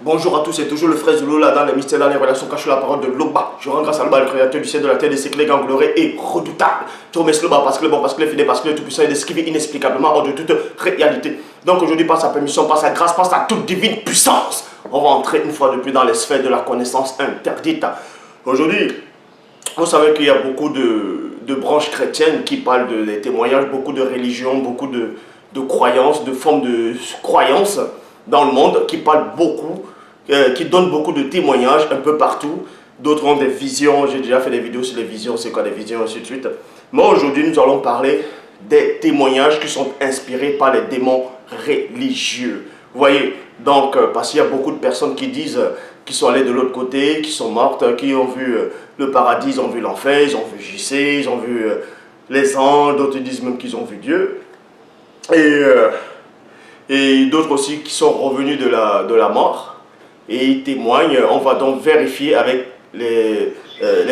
Bonjour à tous, c'est toujours le frère Zulu là dans les mystères, dans les relations cachées, la parole de Loba. Je rends grâce à Loba, le créateur du ciel, de la terre, des siècles, les grands glorieux et redoutables. Je remercie Loba parce que le bon, parce que le fidèle, parce que le tout-puissant est d'esquiver inexplicablement hors de toute réalité. Donc aujourd'hui, par sa permission, par sa grâce, par sa toute divine puissance, on va entrer une fois de plus dans les sphères de la connaissance interdite. Aujourd'hui, vous savez qu'il y a beaucoup de branches chrétiennes qui parlent des témoignages, beaucoup de religions, beaucoup de croyances, de formes de croyances dans le monde qui parlent beaucoup, qui donnent beaucoup de témoignages un peu partout. D'autres ont des visions, j'ai déjà fait des vidéos sur les visions, c'est quoi des visions, ainsi de suite. Mais aujourd'hui, nous allons parler des témoignages qui sont inspirés par les démons religieux. Vous voyez, donc, parce qu'il y a beaucoup de personnes qui disent qu'ils sont allés de l'autre côté, qui sont mortes, qui ont vu le paradis, ils ont vu l'enfer, ils ont vu JC, ils ont vu les anges, d'autres disent même qu'ils ont vu Dieu. Et d'autres aussi qui sont revenus de la mort et ils témoignent. On va donc vérifier avec les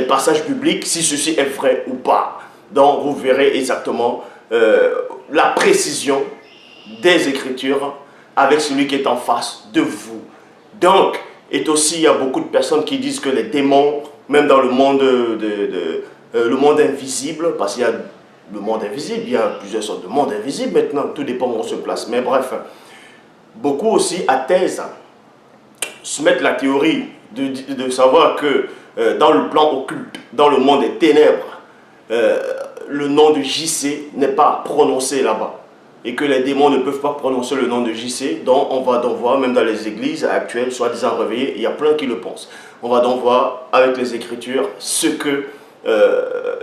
passages bibliques si ceci est vrai ou pas. Donc vous verrez exactement la précision des Écritures avec celui qui est en face de vous. Donc, et aussi il y a beaucoup de personnes qui disent que les démons, même dans le monde, le monde invisible, parce qu'il y a le monde invisible, il y a plusieurs sortes de mondes invisibles maintenant, tout dépend où on se place. Mais bref, beaucoup aussi athèses soumettent la théorie de savoir que dans le plan occulte, dans le monde des ténèbres, le nom de JC n'est pas prononcé là-bas. Et que les démons ne peuvent pas prononcer le nom de JC. Donc on va donc voir, même dans les églises actuelles, soi-disant réveillées, il y a plein qui le pensent. On va donc voir avec les Écritures ce que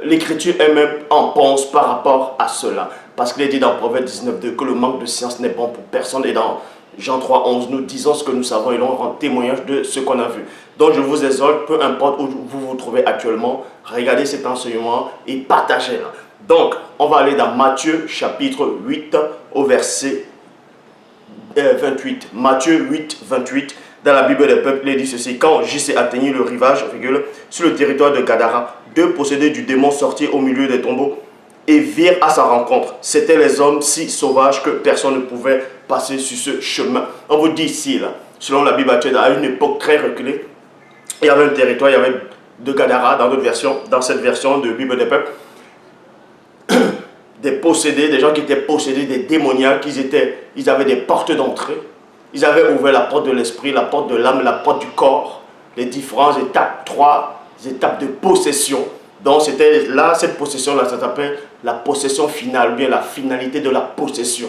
l'Écriture elle-même en pense par rapport à cela. Parce qu'il est dit dans Proverbe 19.2 que le manque de science n'est bon pour personne. Et dans Jean 3.11, nous disons ce que nous savons et l'on rend témoignage de ce qu'on a vu. Donc je vous exhorte, peu importe où vous vous trouvez actuellement, regardez cet enseignement et partagez-le. Donc, on va aller dans Matthieu chapitre 8 au verset 28. Matthieu 8, 28. Dans la Bible des peuples, il est dit ceci. Quand JC atteignit le rivage, sur le territoire de Gadara, deux possédés du démon sortirent au milieu des tombeaux et virent à sa rencontre. C'étaient les hommes si sauvages que personne ne pouvait passer sur ce chemin. On vous dit ici, là, selon la Bible actuelle, à une époque très reculée, il y avait un territoire, il y avait de Gadara, dans d'autres versions, dans cette version de Bible des peuples, des possédés, des gens qui étaient possédés, des démoniaques, ils avaient des portes d'entrée. Ils avaient ouvert la porte de l'esprit, la porte de l'âme, la porte du corps, les différentes étapes, 3 étapes de possession. Donc c'était là, cette possession-là, ça s'appelle la possession finale, ou bien la finalité de la possession.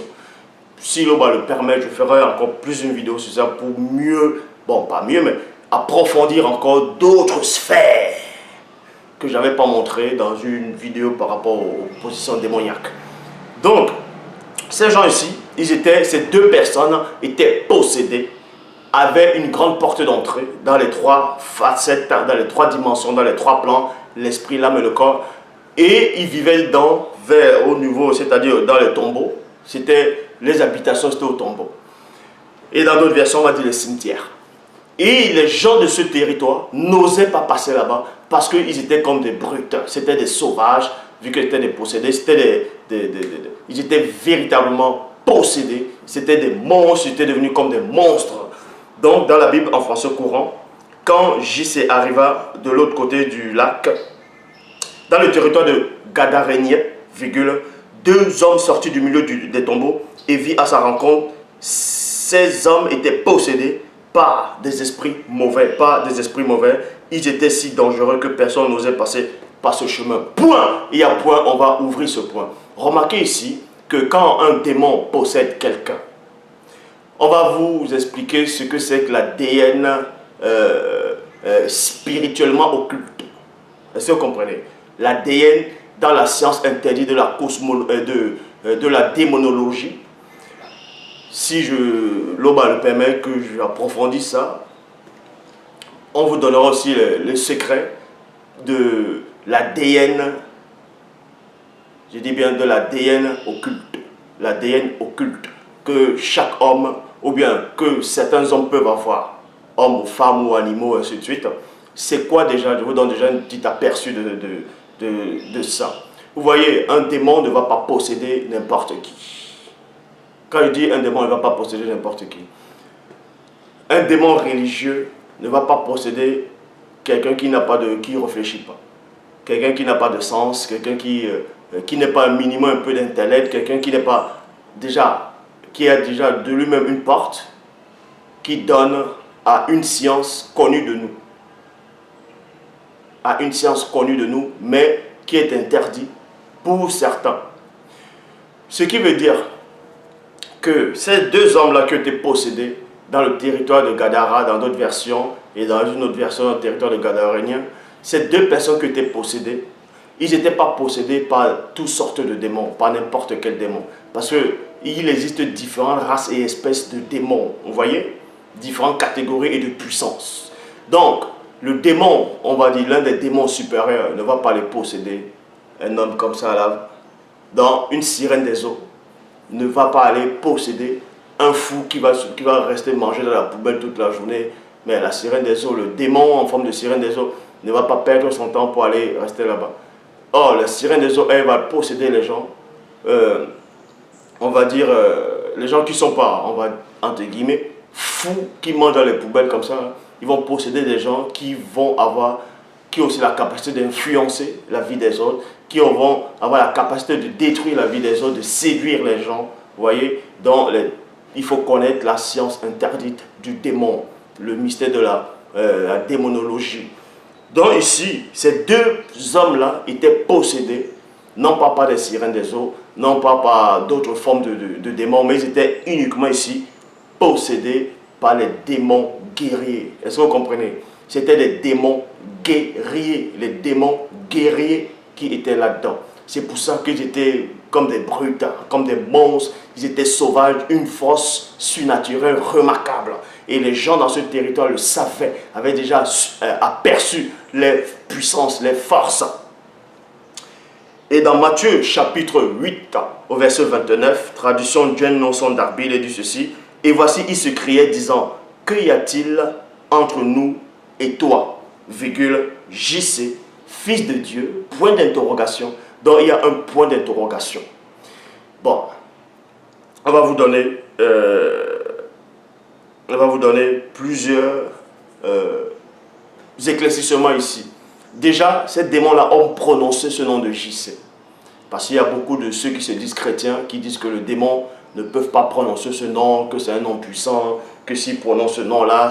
Si l'Oba le permet, je ferai encore plus une vidéo sur ça pour mieux, bon pas mieux, mais approfondir encore d'autres sphères que je n'avais pas montré dans une vidéo par rapport aux positions démoniaques. Donc, ces gens ici, ces deux personnes étaient possédées, avaient une grande porte d'entrée dans les 3 facettes, dans les 3 dimensions, dans les 3 plans, l'esprit, l'âme et le corps. Et ils vivaient vers au niveau, c'est-à-dire dans les tombeaux. C'était les habitations, c'était au tombeau. Et dans d'autres versions, on va dire les cimetières. Et les gens de ce territoire n'osaient pas passer là-bas parce qu'ils étaient comme des brutes, c'était des sauvages, vu qu'ils étaient des possédés, ils étaient véritablement possédés, c'était des monstres, ils étaient devenus comme des monstres. Donc dans la Bible en français courant, quand JC arriva de l'autre côté du lac, dans le territoire de Gadarénie, deux hommes sortis du milieu des tombeaux et vit à sa rencontre, ces hommes étaient possédés par des esprits mauvais, ils étaient si dangereux que personne n'osait passer par ce chemin. Point. Et à point, on va ouvrir ce point. Remarquez ici que quand un démon possède quelqu'un, on va vous expliquer ce que c'est que l'ADN spirituellement occulte. Est-ce que vous comprenez? L'ADN dans la science interdite de la démonologie. Si l'Oba le permet que j'approfondisse ça, on vous donnera aussi le secret de l'ADN, je dis bien de l'ADN occulte, l'ADN occulte que chaque homme, ou bien que certains hommes peuvent avoir, hommes ou femmes ou animaux, ainsi de suite. C'est quoi déjà? Je vous donne déjà un petit aperçu de ça. Vous voyez, un démon ne va pas posséder n'importe qui. Quand je dis un démon, il ne va pas posséder n'importe qui. Un démon religieux ne va pas posséder quelqu'un qui n'a pas qui réfléchit pas. Quelqu'un qui n'a pas de sens, quelqu'un qui n'est pas un minimum un peu d'intellect, quelqu'un qui n'est pas déjà, qui a déjà de lui-même une porte qui donne à une science connue de nous. À une science connue de nous, mais qui est interdite pour certains. Ce qui veut dire que ces deux hommes-là qui ont été possédés dans le territoire de Gadara, dans d'autres versions, et dans une autre version dans le territoire de Gadarénien, ces deux personnes qui étaient possédées, ils n'étaient pas possédés par toutes sortes de démons, par n'importe quel démon. Parce qu'il existe différentes races et espèces de démons, vous voyez, différentes catégories et de puissance. Donc, le démon, on va dire l'un des démons supérieurs, ne va pas les posséder. Un homme comme ça, là, dans une sirène des eaux, ne va pas aller posséder un fou qui va rester manger dans la poubelle toute la journée. Mais la sirène des eaux, le démon en forme de sirène des eaux, ne va pas perdre son temps pour aller rester là-bas. Or, la sirène des eaux, elle va posséder les gens, on va dire, les gens qui ne sont pas, on va, entre guillemets, fous, qui mangent dans les poubelles comme ça. Hein. Ils vont posséder des gens qui vont avoir, qui ont aussi la capacité d'influencer la vie des autres, qui vont avoir la capacité de détruire la vie des autres, de séduire les gens. Vous voyez, il faut connaître la science interdite du démon, le mystère de la démonologie. Donc ici, ces deux hommes-là étaient possédés, non pas par des sirènes des eaux, non pas par d'autres formes de démons, mais ils étaient uniquement ici possédés par les démons guerriers. Est-ce que vous comprenez? C'était des démons guerriers, les démons guerriers qui étaient là-dedans. C'est pour ça qu'ils étaient comme des brutes, comme des monstres, ils étaient sauvages, une force surnaturelle remarquable. Et les gens dans ce territoire le savaient, avaient déjà aperçu les puissances, les forces. Et dans Matthieu chapitre 8, au verset 29, traduction John Nelson Darby, il dit ceci: et voici, il se criait disant, qu'y a-t-il entre nous et toi, virgule, JC, fils de Dieu, point d'interrogation. Donc il y a un point d'interrogation. Bon, on va vous donner plusieurs éclaircissements ici. Déjà, ces démons-là ont prononcé ce nom de JC. Parce qu'il y a beaucoup de ceux qui se disent chrétiens, qui disent que le démon ne peuvent pas prononcer ce nom, que c'est un nom puissant, que s'ils prononcent ce nom-là,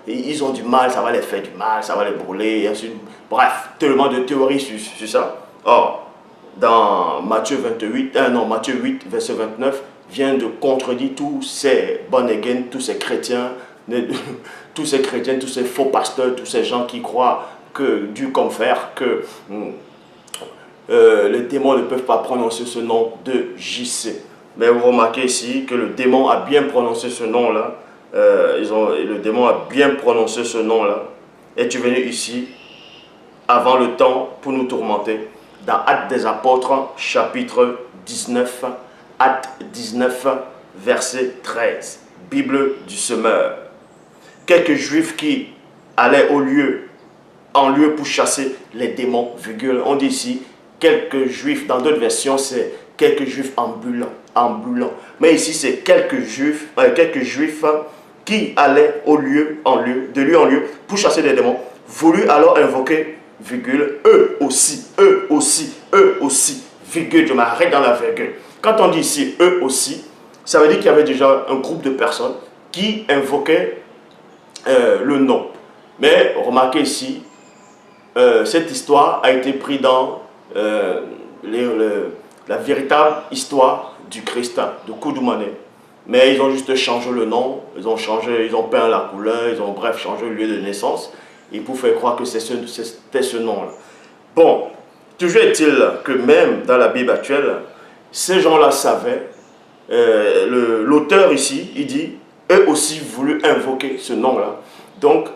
ils ont du mal, ça va les faire du mal, ça va les brûler, et ainsi. Bref, tellement de théories sur ça. Or, dans Matthieu 8, verset 29, vient de contredire tous ces born again, tous ces chrétiens, tous ces faux pasteurs, tous ces gens qui croient que Dieu comme fer, que les démons ne peuvent pas prononcer ce nom de JC. Mais vous remarquez ici que le démon a bien prononcé ce nom-là. Le démon a bien prononcé ce nom-là. Es-tu venu ici avant le temps pour nous tourmenter? Dans Actes des Apôtres, chapitre 19, Actes 19, verset 13. Bible du semeur. Quelques juifs qui allaient en lieu pour chasser les démons, virgule. On dit ici, quelques juifs, dans d'autres versions, c'est quelques juifs ambulants. Mais ici, c'est quelques juifs qui allaient de lieu en lieu, pour chasser les démons, voulu alors invoquer, virgule, eux aussi, virgule, je m'arrête dans la virgule. Quand on dit ici, eux aussi, ça veut dire qu'il y avait déjà un groupe de personnes qui invoquaient le nom. Mais remarquez ici, cette histoire a été prise dans la véritable histoire du Christ, de Koudoumane. Mais ils ont juste changé le nom, ils ont peint la couleur, ils ont bref changé le lieu de naissance, et pour faire croire que c'était ce nom-là. Bon, toujours est-il que même dans la Bible actuelle, ces gens-là savaient, l'auteur ici, il dit, eux aussi voulu invoquer ce nom-là. Donc,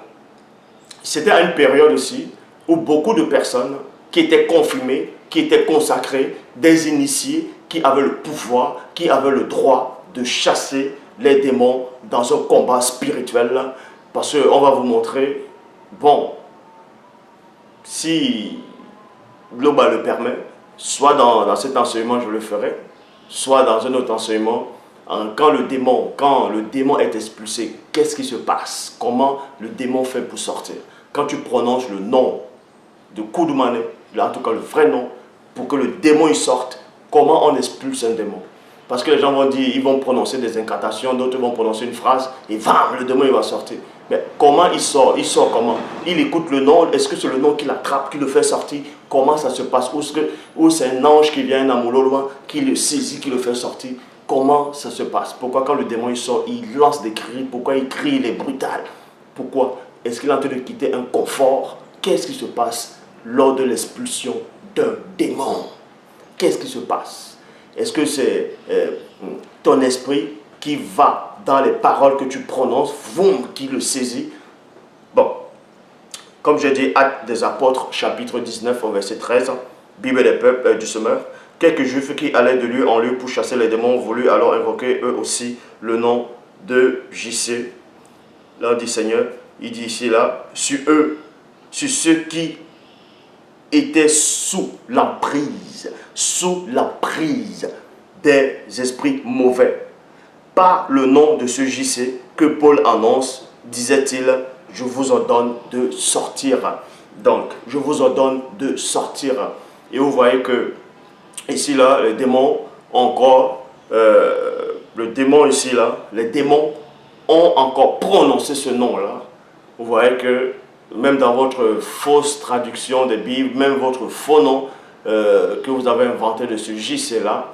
c'était à une période aussi où beaucoup de personnes qui étaient confirmées, qui étaient consacrées, des initiés, qui avaient le pouvoir, qui avaient le droit de chasser les démons dans un combat spirituel. Parce qu'on va vous montrer, bon, si Globa le permet, soit dans cet enseignement je le ferai, soit dans un autre enseignement quand le démon est expulsé, qu'est-ce qui se passe? Comment le démon fait pour sortir? Quand tu prononces le nom de Kudumane, en tout cas le vrai nom, pour que le démon il sorte, comment on expulse un démon? Parce que les gens vont dire, ils vont prononcer des incantations, d'autres vont prononcer une phrase, et bam, le démon il va sortir. Mais comment il sort? Il sort comment? Il écoute le nom, est-ce que c'est le nom qui l'attrape, qui le fait sortir? Comment ça se passe? Ou c'est un ange qui vient, un amoureux, qui le saisit, qui le fait sortir? Comment ça se passe? Pourquoi quand le démon il sort, il lance des cris? Pourquoi il crie, il est brutal? Pourquoi? Est-ce qu'il est en train de quitter un confort? Qu'est-ce qui se passe lors de l'expulsion d'un démon? Qu'est-ce qui se passe? Est-ce que c'est ton esprit qui va dans les paroles que tu prononces, qui le saisit? Bon, comme j'ai dit, Actes des Apôtres, chapitre 19, au verset 13, Bible des peuples du semeur. Quelques juifs qui allaient de lieu en lieu pour chasser les démons voulu alors invoquer eux aussi le nom de JC. Là, dit Seigneur, il dit ici, là, sur eux, sur ceux qui étaient sous l'emprise des esprits mauvais. Par le nom de ce JC que Paul annonce, disait-il, je vous ordonne de sortir. Donc, je vous ordonne de sortir. Et vous voyez que, ici, là, les démons, encore, le démon ici, là, les démons ont encore prononcé ce nom-là. Vous voyez que, même dans votre fausse traduction des Bibles, même votre faux nom que vous avez inventé de ce JC-là,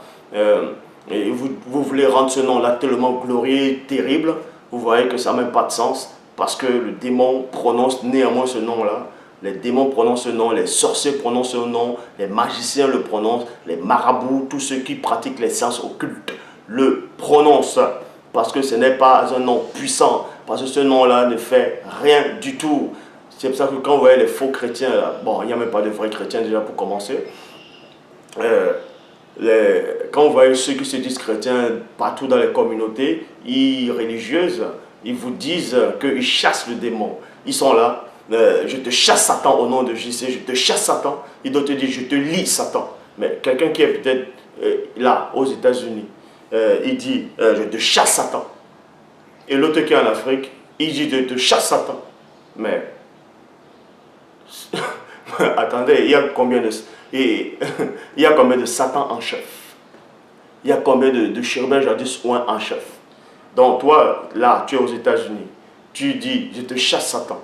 et vous voulez rendre ce nom-là tellement glorieux, terrible, vous voyez que ça n'a même pas de sens, parce que le démon prononce néanmoins ce nom-là. Les démons prononcent ce nom, les sorciers prononcent ce nom, les magiciens le prononcent, les marabouts, tous ceux qui pratiquent les sciences occultes le prononcent, parce que ce n'est pas un nom puissant, parce que ce nom-là ne fait rien du tout. C'est pour ça que quand vous voyez les faux chrétiens, là, bon, il n'y a même pas de vrais chrétiens déjà pour commencer, quand vous voyez ceux qui se disent chrétiens partout dans les communautés religieuses, ils vous disent qu'ils chassent le démon. Ils sont là, je te chasse Satan au nom de JC, je te chasse Satan. Ils doivent te dire, je te lie Satan. Mais quelqu'un qui est peut-être là, aux États-Unis, il dit, je te chasse Satan. Et l'autre qui est en Afrique, il dit, je te chasse Satan. Mais, attendez, il y a combien de Satan en chef? Il y a combien de chérubins jadis en chef? Donc toi, là, tu es aux États-Unis, tu dis, je te chasse Satan.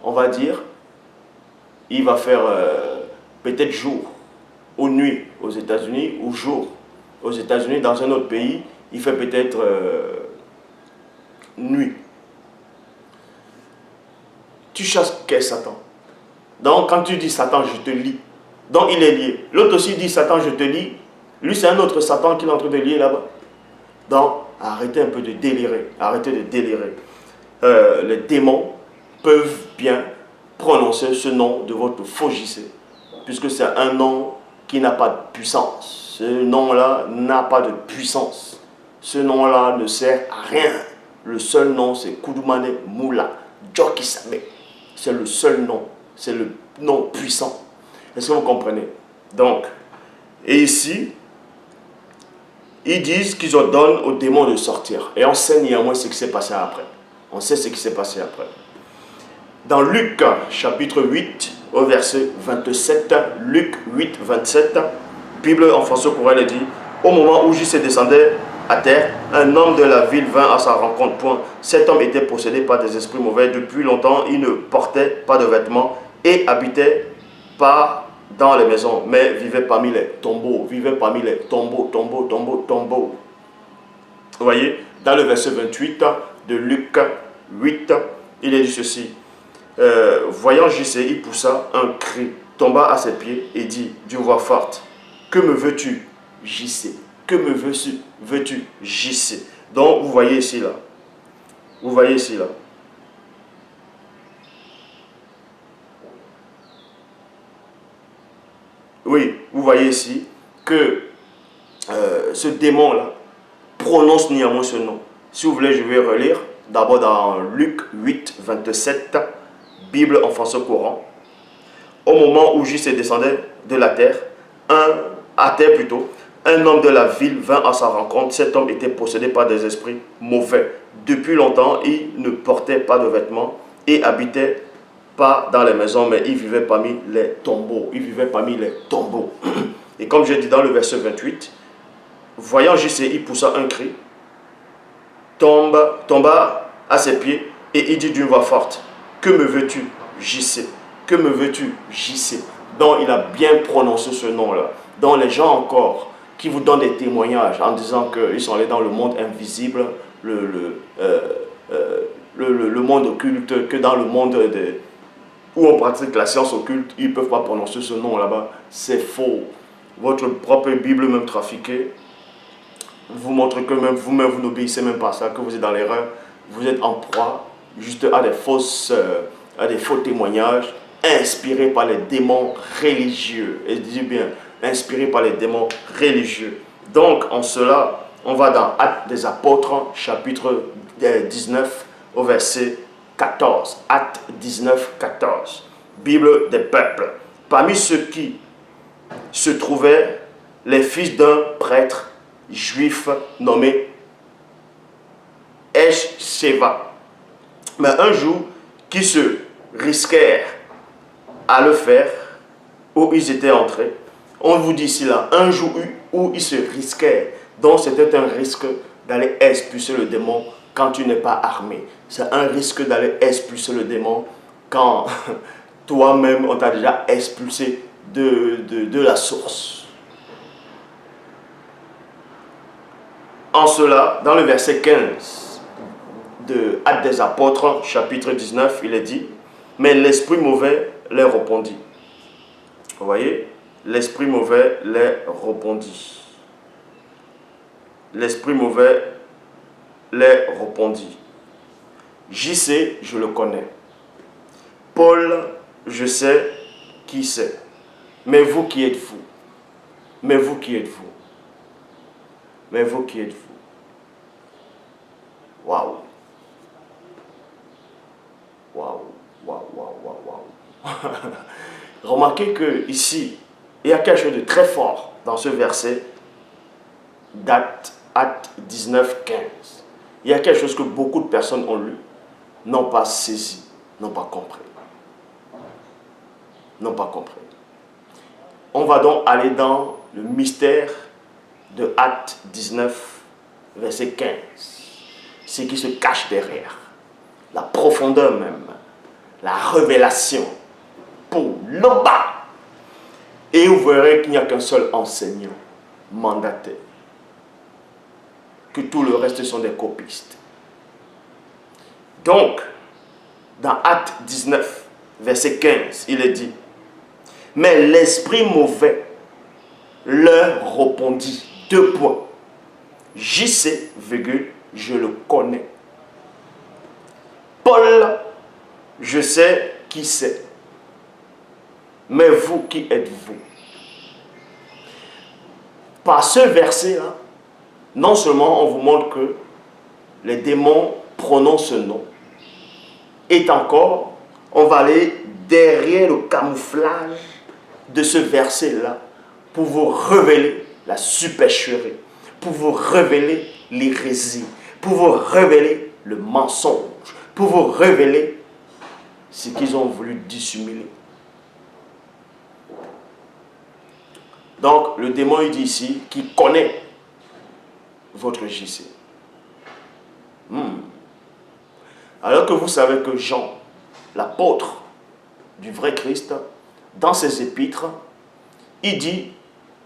On va dire, il va faire peut-être jour ou nuit aux États-Unis, ou jour aux États-Unis. Dans un autre pays, il fait peut-être nuit. Tu chasses quel Satan? Donc quand tu dis Satan, je te lie. Donc il est lié. L'autre aussi dit Satan, je te lie. Lui, c'est un autre Satan qu'il est en train de lier là-bas. Donc, arrêtez un peu de délirer. Arrêtez de délirer. Les démons peuvent bien prononcer ce nom de votre faux JC, puisque c'est un nom qui n'a pas de puissance. Ce nom-là n'a pas de puissance. Ce nom-là ne sert à rien. Le seul nom, c'est Kudumane Moula Djokisame. C'est le seul nom. C'est le nom puissant. Est-ce que vous comprenez? Donc, et ici, ils disent qu'ils ordonnent aux démons de sortir. Et on sait néanmoins ce qui s'est passé après. On sait ce qui s'est passé après. Dans Luc, chapitre 8, au verset 27, Luc 8, 27, Bible en français courant dit, au moment où Jésus descendait à terre, un homme de la ville vint à sa rencontre. Point. Cet homme était possédé par des esprits mauvais. Depuis longtemps, il ne portait pas de vêtements et habitait pas dans les maisons, mais vivait parmi les tombeaux. Vivait parmi les tombeaux. Vous voyez, dans le verset 28 de Luc 8, il est dit ceci. Voyant JC, il poussa un cri, tomba à ses pieds et dit d'une voix forte, que me veux-tu, JC? Que me veux-tu, JC? Donc, vous voyez ici, là. Vous voyez ici, là. Oui, vous voyez ici que ce démon-là prononce néanmoins ce nom. Si vous voulez, je vais relire d'abord dans Luc 8, 27, Bible en français courant. Au moment où Jésus descendait de la terre, un homme de la ville vint à sa rencontre. Cet homme était possédé par des esprits mauvais. Depuis longtemps, il ne portait pas de vêtements et habitait pas dans les maisons, mais il vivait parmi les tombeaux. Il vivait parmi les tombeaux. Et comme j'ai dit dans le verset 28, voyant JC, il poussa un cri, tomba à ses pieds et il dit d'une voix forte, que me veux-tu, JC? Que me veux-tu, JC? Donc il a bien prononcé ce nom-là. Donc les gens encore qui vous donnent des témoignages en disant qu'ils sont allés dans le monde invisible, le monde occulte, que dans le monde où on pratique la science occulte, ils ne peuvent pas prononcer ce nom là-bas. C'est faux. Votre propre Bible, même trafiquée, vous montre que même vous-même, vous n'obéissez même pas à ça, que vous êtes dans l'erreur. Vous êtes en proie juste à des faux témoignages inspirés par les démons religieux. Et je dis bien, inspirés par les démons religieux. Donc, en cela, on va dans Actes des Apôtres, chapitre 19, au verset 14. Actes 19, 14. Bible des peuples. Parmi ceux qui se trouvaient les fils d'un prêtre juif nommé Esh-Sheva. Mais un jour, qui se risquèrent à le faire, où ils étaient entrés. On vous dit ici là, un jour où ils se risquaient. Donc c'était un risque d'aller expulser le démon quand tu n'es pas armé. C'est un risque d'aller expulser le démon quand toi-même on t'a déjà expulsé de la source. En cela, dans le verset 15 de Actes des Apôtres, chapitre 19, il est dit, mais l'esprit mauvais les répondit. Vous voyez, l'esprit mauvais les répondit. L'esprit mauvais les répondit. JC, je le connais. Paul, je sais qui c'est. Mais vous qui êtes-vous? Mais vous qui êtes-vous? Mais vous qui êtes-vous? Waouh! Waouh! Waouh! Waouh! Waouh! Waouh! Remarquez que ici, il y a quelque chose de très fort dans ce verset d'Actes 19, 15. Il y a quelque chose que beaucoup de personnes ont lu, n'ont pas saisi, n'ont pas compris. N'ont pas compris. On va donc aller dans le mystère de Actes 19, verset 15. Ce qui se cache derrière. La profondeur même. La révélation. Pour le bas. Et vous verrez qu'il n'y a qu'un seul enseignant mandaté. Que tout le reste sont des copistes. Donc, dans Actes 19, verset 15, il est dit, mais l'esprit mauvais leur répondit, deux points. JC, je le connais. Paul, je sais qui c'est. Mais vous, qui êtes-vous? Par ce verset-là, non seulement on vous montre que les démons prononcent ce nom, et encore, on va aller derrière le camouflage de ce verset-là pour vous révéler la supercherie, pour vous révéler l'hérésie, pour vous révéler le mensonge, pour vous révéler ce qu'ils ont voulu dissimuler. Donc, le démon, il dit ici qu'il connaît votre JC. Alors que vous savez que Jean, l'apôtre du vrai Christ, dans ses épîtres, il dit,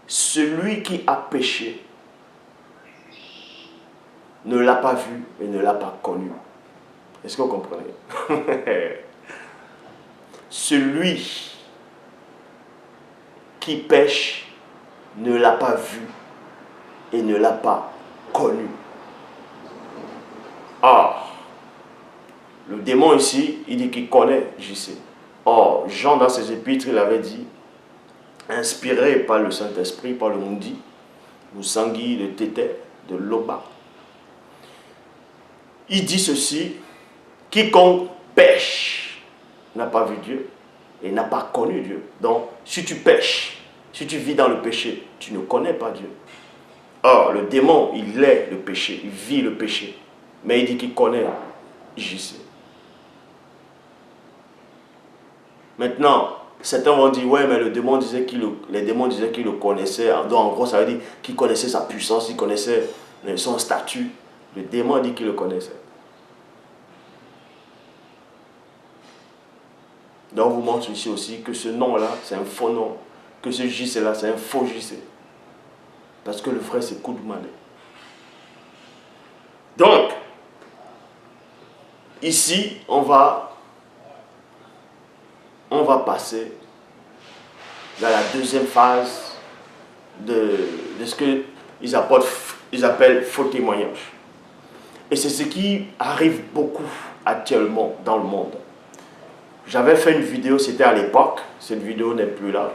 celui qui a péché ne l'a pas vu et ne l'a pas connu. Est-ce que vous comprenez? Celui qui pêche ne l'a pas vu et ne l'a pas connu. Or, le démon ici, il dit qu'il connaît JC. Or, Jean dans ses épîtres, il avait dit, inspiré par le Saint-Esprit, par le Mundi, Moussangui, de Tété, de Loba. Il dit ceci, quiconque pêche n'a pas vu Dieu et n'a pas connu Dieu. Donc, si tu pêches, si tu vis dans le péché, tu ne connais pas Dieu. Or, le démon, il est le péché, il vit le péché. Mais il dit qu'il connaît JC. Maintenant, certains vont dire, ouais, mais le démon disait les démons disaient qu'il le connaissait. Donc, en gros, ça veut dire qu'il connaissait sa puissance, il connaissait son statut. Le démon dit qu'il le connaissait. Donc, on vous montre ici aussi que ce nom-là, c'est un faux nom. Que ce JC-là, c'est un faux JC. Parce que le frère, c'est Koudoumane. Donc, ici, on va passer dans la deuxième phase de ce qu'ils appellent faux témoignage. Et c'est ce qui arrive beaucoup actuellement dans le monde. J'avais fait une vidéo, c'était à l'époque, cette vidéo n'est plus là,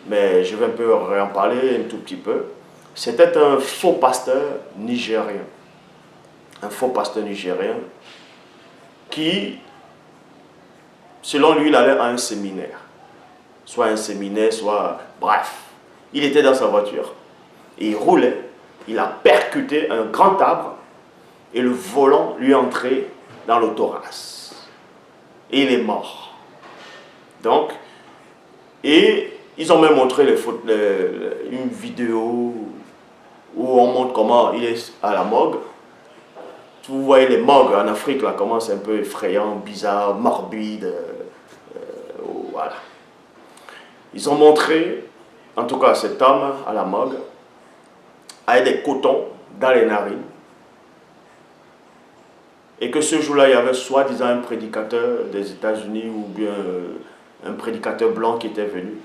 mais je vais un peu en parler un tout petit peu. C'était un faux pasteur nigérien. Un faux pasteur nigérien qui, selon lui, il allait à un séminaire. Soit un séminaire, soit... Bref, il était dans sa voiture et il roulait. Il a percuté un grand arbre et le volant lui est entré dans le thorax. Et il est mort. Donc, et ils ont même montré une vidéo où on montre comment il est à la morgue. Vous voyez les morgues en Afrique, là, comment c'est un peu effrayant, bizarre, morbide. Voilà. Ils ont montré, en tout cas cet homme à la morgue, avec des cotons dans les narines. Et que ce jour-là, il y avait soi-disant un prédicateur des États-Unis ou bien un prédicateur blanc qui était venu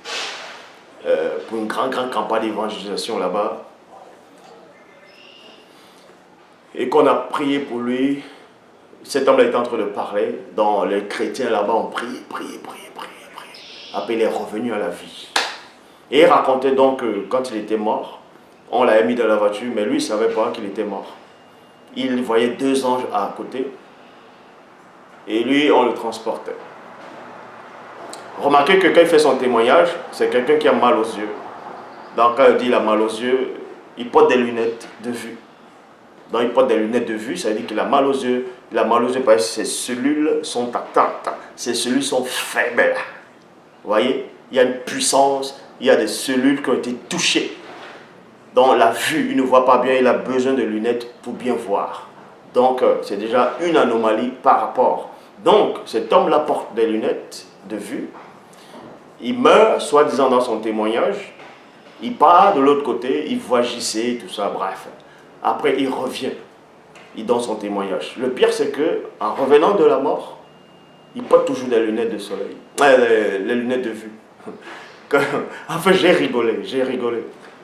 pour une grande campagne d'évangélisation là-bas. Et qu'on a prié pour lui. Cet homme-là était en train de parler. Dans les chrétiens là-bas ont prié. Après, il est revenu à la vie. Et il racontait donc que quand il était mort, on l'avait mis dans la voiture, mais lui, il ne savait pas qu'il était mort. Il voyait 2 anges à côté. Et lui, on le transportait. Remarquez que quand il fait son témoignage, c'est quelqu'un qui a mal aux yeux. Donc quand il dit qu'il a mal aux yeux, il porte des lunettes de vue. Donc il porte des lunettes de vue, ça veut dire qu'il a mal aux yeux. Il a mal aux yeux parce que ses cellules sont atteintes. Ses cellules sont faibles. Vous voyez, il y a une puissance, il y a des cellules qui ont été touchées. Dans la vue, il ne voit pas bien, il a besoin de lunettes pour bien voir. Donc, c'est déjà une anomalie par rapport. Donc, cet homme-là porte des lunettes de vue. Il meurt, soi-disant dans son témoignage. Il part de l'autre côté, il voit JC, tout ça, bref. Après, il revient. Il donne son témoignage. Le pire, c'est que en revenant de la mort, il porte toujours des lunettes de soleil. Les lunettes de vue. Enfin, j'ai rigolé.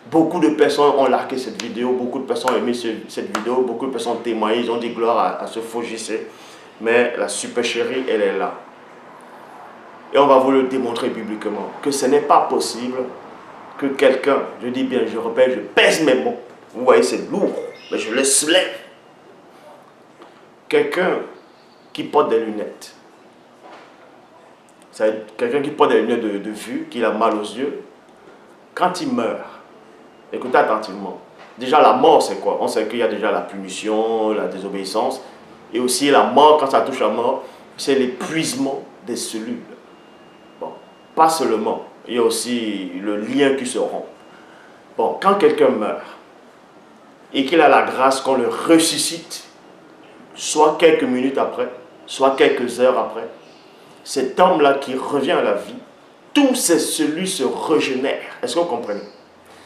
Beaucoup de personnes ont liké cette vidéo, beaucoup de personnes ont aimé cette vidéo, beaucoup de personnes ont témoigné, ils ont dit gloire à ce faux JC. Mais la supercherie, elle est là. Et on va vous le démontrer bibliquement, que ce n'est pas possible que quelqu'un, je dis bien, je répète, je pèse mes mots. Vous voyez, c'est lourd, mais je le soulève. Quelqu'un qui porte des lunettes, quelqu'un qui porte des lunettes de vue, qui a mal aux yeux, quand il meurt, écoutez attentivement. Déjà, la mort, c'est quoi? On sait qu'il y a déjà la punition, la désobéissance. Et aussi, la mort, quand ça touche la mort, c'est l'épuisement des cellules. Bon, pas seulement. Il y a aussi le lien qui se rompt. Bon, quand quelqu'un meurt, et qu'il a la grâce qu'on le ressuscite, soit quelques minutes après, soit quelques heures après, cet homme-là qui revient à la vie, tous ces cellules se régénèrent. Est-ce que vous comprenez?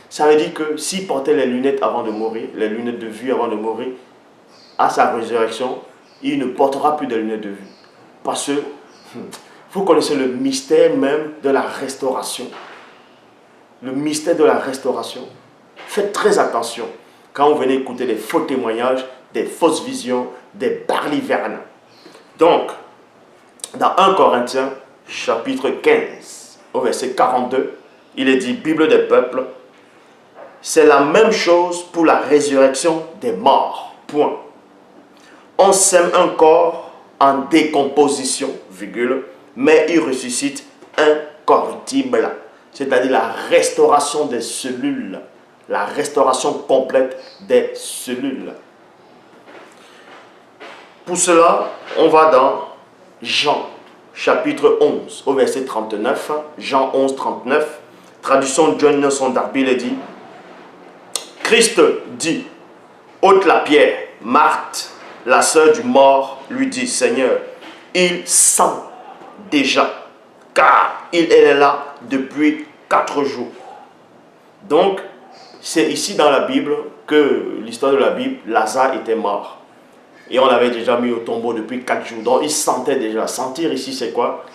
Ça veut dire que s'il portait les lunettes avant de mourir, les lunettes de vue avant de mourir, à sa résurrection, il ne portera plus de lunettes de vue. Parce que vous connaissez le mystère même de la restauration. Le mystère de la restauration. Faites très attention quand vous venez écouter des faux témoignages, des fausses visions, des balivernes. Donc, dans 1 Corinthiens, chapitre 15, au verset 42, il est dit, Bible des peuples, c'est la même chose pour la résurrection des morts. Point. On sème un corps en décomposition, virgule, mais il ressuscite incorruptible. C'est-à-dire la restauration des cellules, la restauration complète des cellules. Pour cela, on va dans Jean, chapitre 11, au verset 39. Jean 11, 39. Traduction John Nelson Darby, il dit, Christ dit, ôte la pierre. Marthe, la sœur du mort, lui dit, Seigneur, il sent déjà, car il est là depuis 4 jours. Donc, c'est ici dans la Bible que l'histoire de la Bible, Lazare était mort. Et on l'avait déjà mis au tombeau depuis 4 jours. Donc, il sentait déjà. Sentir ici, c'est quoi?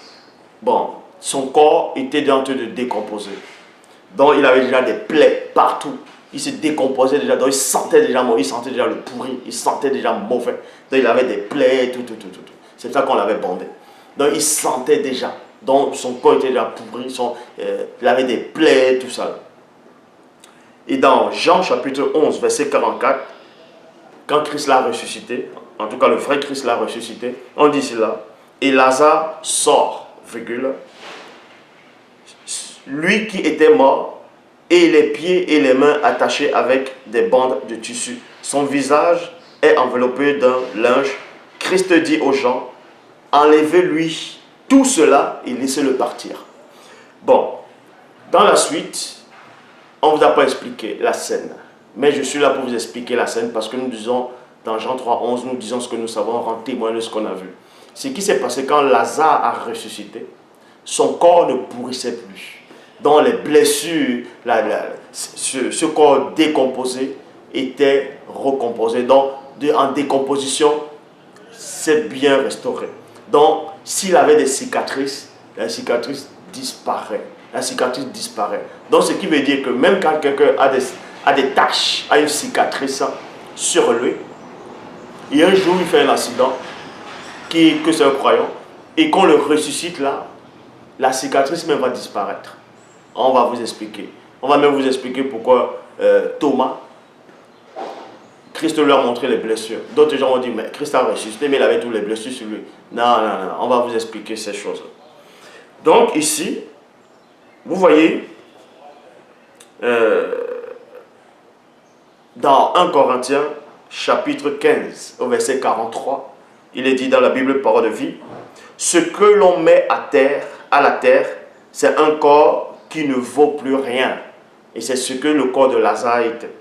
Bon, son corps était en train de décomposer. Donc, il avait déjà des plaies partout. Il se décomposait déjà. Donc, il sentait déjà mauvais. Il sentait déjà le pourri. Il sentait déjà mauvais. Donc, il avait des plaies, tout. C'est ça qu'on l'avait bandé. Donc, il sentait déjà. Donc, son corps était déjà pourri. Il avait des plaies, tout ça. Et dans Jean chapitre 11, verset 44, quand Christ l'a ressuscité, en tout cas le vrai Christ l'a ressuscité, on dit cela, et Lazare sort, virgule, lui qui était mort, et les pieds et les mains attachés avec des bandes de tissu. Son visage est enveloppé d'un linge. Christ dit aux gens, enlevez-lui tout cela et laissez-le partir. Bon, dans la suite, on ne vous a pas expliqué la scène. Mais je suis là pour vous expliquer la scène parce que nous disons, dans Jean 3, 11, nous disons ce que nous savons, rend témoin de ce qu'on a vu. Ce qui s'est passé quand Lazare a ressuscité, son corps ne pourrissait plus. Dans les blessures, ce corps décomposé était recomposé. Donc, en décomposition, c'est bien restauré. Donc, s'il avait des cicatrices, la cicatrice disparaît. La cicatrice disparaît. Donc, ce qui veut dire que même quand quelqu'un a des taches, a une cicatrice sur lui, et un jour il fait un accident, que c'est un croyant, et qu'on le ressuscite là, la cicatrice même va disparaître. On va vous expliquer. On va même vous expliquer pourquoi Thomas, Christ lui a montré les blessures. D'autres gens ont dit, mais Christ a ressuscité, mais il avait toutes les blessures sur lui. Non, on va vous expliquer ces choses. Donc ici, vous voyez, dans 1 Corinthiens, chapitre 15, au verset 43, il est dit dans la Bible, parole de vie, ce que l'on met à la terre, c'est un corps qui ne vaut plus rien. Et c'est ce que le corps de Lazare était.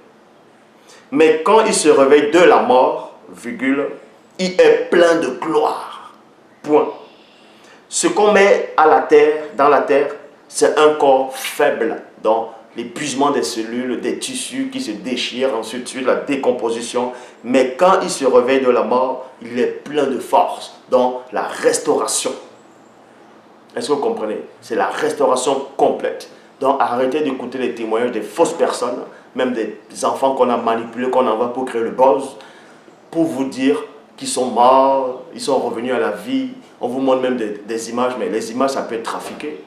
Mais quand il se réveille de la mort, virgule, il est plein de gloire. Point. Ce qu'on met à la terre, dans la terre, c'est un corps faible. Donc, l'épuisement des cellules, des tissus qui se déchirent, ensuite la décomposition. Mais quand il se réveille de la mort, il est plein de force. Donc, la restauration. Est-ce que vous comprenez? C'est la restauration complète. Donc, arrêtez d'écouter les témoignages des fausses personnes, même des enfants qu'on a manipulés, qu'on envoie pour créer le buzz, pour vous dire qu'ils sont morts, ils sont revenus à la vie. On vous montre même des images, mais les images, ça peut être trafiqué.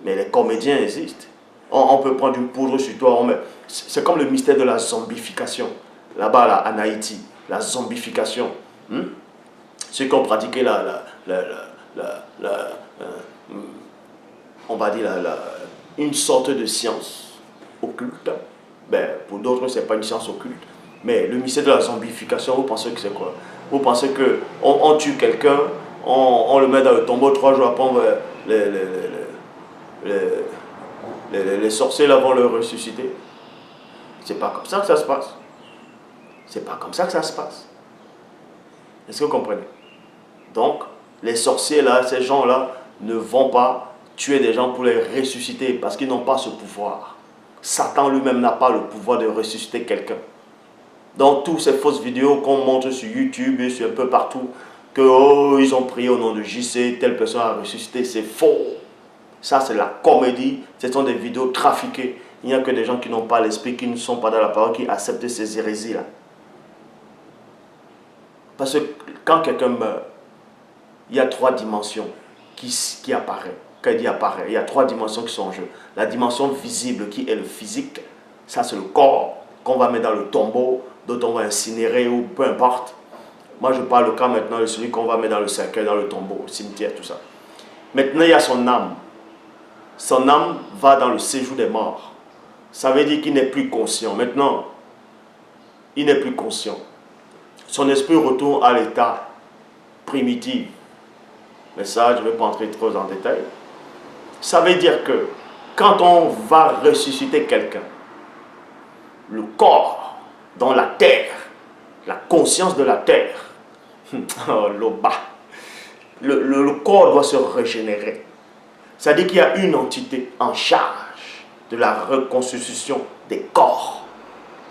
Mais les comédiens existent. On peut prendre une poudre sur toi. C'est comme le mystère de la zombification. Là-bas, là, en Haïti, la zombification. Ceux qui ont pratiqué on va dire une sorte de science occulte. Ben, pour d'autres, ce n'est pas une science occulte. Mais le mystère de la zombification, vous pensez que c'est quoi? Vous pensez qu'on tue quelqu'un, on le met dans le tombeau, 3 jours après, les sorciers là vont le ressusciter? C'est pas comme ça que ça se passe. C'est pas comme ça que ça se passe. Est-ce que vous comprenez? Donc, les sorciers là, ces gens-là, ne vont pas tuer des gens pour les ressusciter parce qu'ils n'ont pas ce pouvoir. Satan lui-même n'a pas le pouvoir de ressusciter quelqu'un. Donc, toutes ces fausses vidéos qu'on montre sur YouTube et sur un peu partout, que ils ont prié au nom de JC, telle personne a ressuscité, c'est faux. Ça, c'est la comédie. Ce sont des vidéos trafiquées. Il n'y a que des gens qui n'ont pas l'esprit, qui ne sont pas dans la parole, qui acceptent ces hérésies-là. Parce que quand quelqu'un meurt, il y a 3 dimensions qui apparaissent. Quand il dit apparaît, il y a 3 dimensions qui sont en jeu. La dimension visible qui est le physique, ça c'est le corps qu'on va mettre dans le tombeau, d'autres on va incinérer ou peu importe. Moi je parle le cas maintenant de celui qu'on va mettre dans le cercueil, dans le tombeau, au cimetière, tout ça. Maintenant il y a son âme. Son âme va dans le séjour des morts. ça veut dire qu'il n'est plus conscient. Maintenant, il n'est plus conscient. Son esprit retourne à l'état primitif. Mais ça, je ne vais pas entrer trop en détail. Ça veut dire que quand on va ressusciter quelqu'un, le corps dans la terre, la conscience de la terre, oh, le corps doit se régénérer. C'est-à-dire qu'il y a une entité en charge de la reconstitution des corps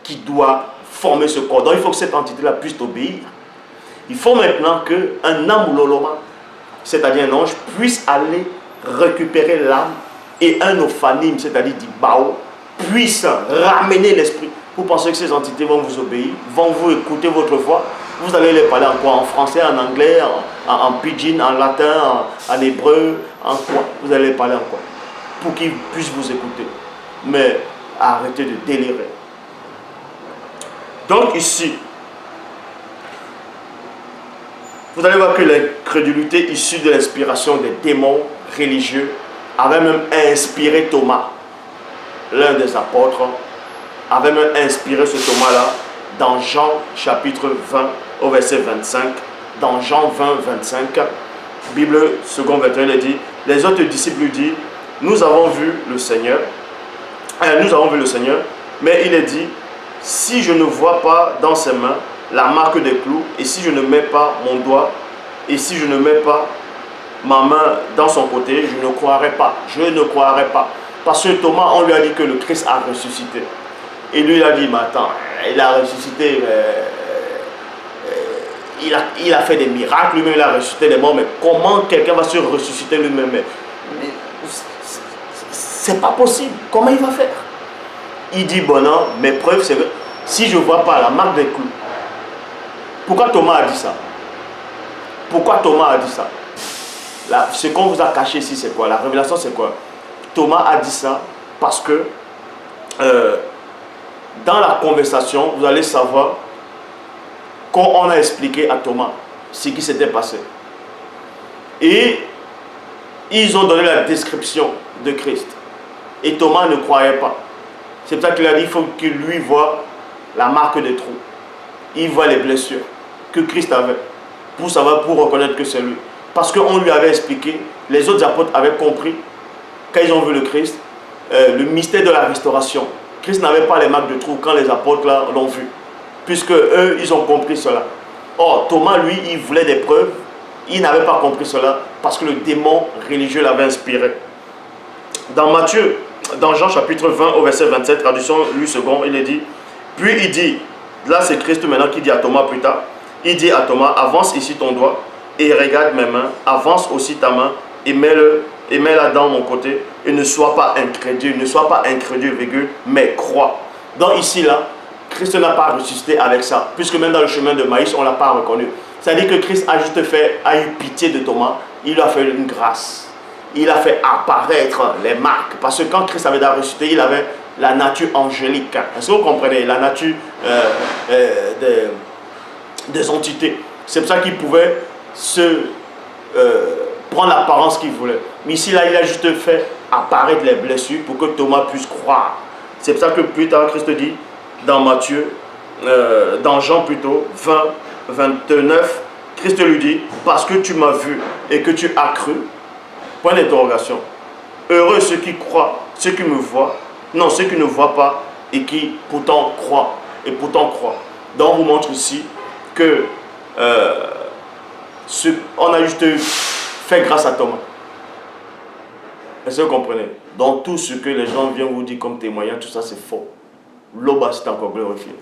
qui doit former ce corps. Donc il faut que cette entité-là puisse obéir. Il faut maintenant qu'un Amuloloma, c'est-à-dire un ange, puisse aller récupérer l'âme et un ophanim, c'est-à-dire Dibao, puisse ramener l'esprit. Vous pensez que ces entités vont vous obéir, vont vous écouter votre voix? Vous allez les parler en quoi? En français, en anglais, en pidgin, en latin, en hébreu, en quoi? Vous allez les parler en quoi? Pour qu'ils puissent vous écouter. Mais arrêtez de délirer. Donc ici, vous allez voir que l'incrédulité issue de l'inspiration des démons religieux avait même inspiré Thomas, l'un des apôtres, avait même inspiré ce Thomas-là dans Jean chapitre 20 au verset 25. Dans Jean 20, 25, Bible second 21, il dit, les autres disciples lui disent, nous avons vu le Seigneur, mais il est dit, si je ne vois pas dans ses mains la marque des clous, et si je ne mets pas mon doigt, et si je ne mets pas ma main dans son côté, je ne croirai pas. Je ne croirai pas. Parce que Thomas, on lui a dit que le Christ a ressuscité. Et lui, il a dit, mais attends, il a ressuscité, il a fait des miracles, lui-même il a ressuscité les morts, mais comment quelqu'un va se ressusciter lui-même? C'est pas possible. Comment il va faire? Il dit, bon non, mes preuves, c'est que si je ne vois pas la marque des clous. Pourquoi Thomas a dit ça? Pourquoi Thomas a dit ça? Là, ce qu'on vous a caché ici, c'est quoi? La révélation, c'est quoi? Thomas a dit ça parce que dans la conversation, vous allez savoir qu'on a expliqué à Thomas ce qui s'était passé. Et ils ont donné la description de Christ. Et Thomas ne croyait pas. C'est pour ça qu'il a dit qu'il faut qu'il lui voie la marque des trous. Il voit les blessures que Christ avait pour savoir, pour reconnaître que c'est lui. Parce qu'on lui avait expliqué, les autres apôtres avaient compris, quand ils ont vu le Christ, le mystère de la restauration. Christ n'avait pas les marques de trous quand les apôtres l'ont vu. Puisque eux, ils ont compris cela. Or, Thomas, lui, il voulait des preuves. Il n'avait pas compris cela parce que le démon religieux l'avait inspiré. Dans Matthieu, dans Jean chapitre 20 au verset 27, traduction lui second, il est dit, puis il dit, là c'est Christ maintenant qui dit à Thomas plus tard, il dit à Thomas, avance ici ton doigt et regarde mes mains, avance aussi ta main et mets-la dans mon côté et ne sois pas incrédule, virgule, mais crois. Donc ici là, Christ n'a pas ressuscité avec ça, puisque même dans le chemin de Maïs, on ne l'a pas reconnu. C'est-à-dire que Christ a juste a eu pitié de Thomas, il lui a fait une grâce. Il a fait apparaître les marques. Parce que quand Christ avait ressuscité, il avait la nature angélique. Est-ce que vous comprenez? La nature des entités. C'est pour ça qu'il pouvait prendre l'apparence qu'il voulait. Mais ici, là, il a juste fait apparaître les blessures pour que Thomas puisse croire. C'est pour ça que plus tard, Christ dit, dans Matthieu, dans Jean plutôt, 20, 29, Christ lui dit, parce que tu m'as vu et que tu as cru, point d'interrogation. Heureux ceux qui croient, ceux qui me voient, non, ceux qui ne voient pas et qui pourtant croient. Et pourtant croient. Donc on vous montre ici que on a juste fait grâce à Thomas. Est-ce que vous comprenez? Donc tout ce que les gens viennent vous dire comme témoignage, tout ça c'est faux. L'Oba c'est encore glorifié.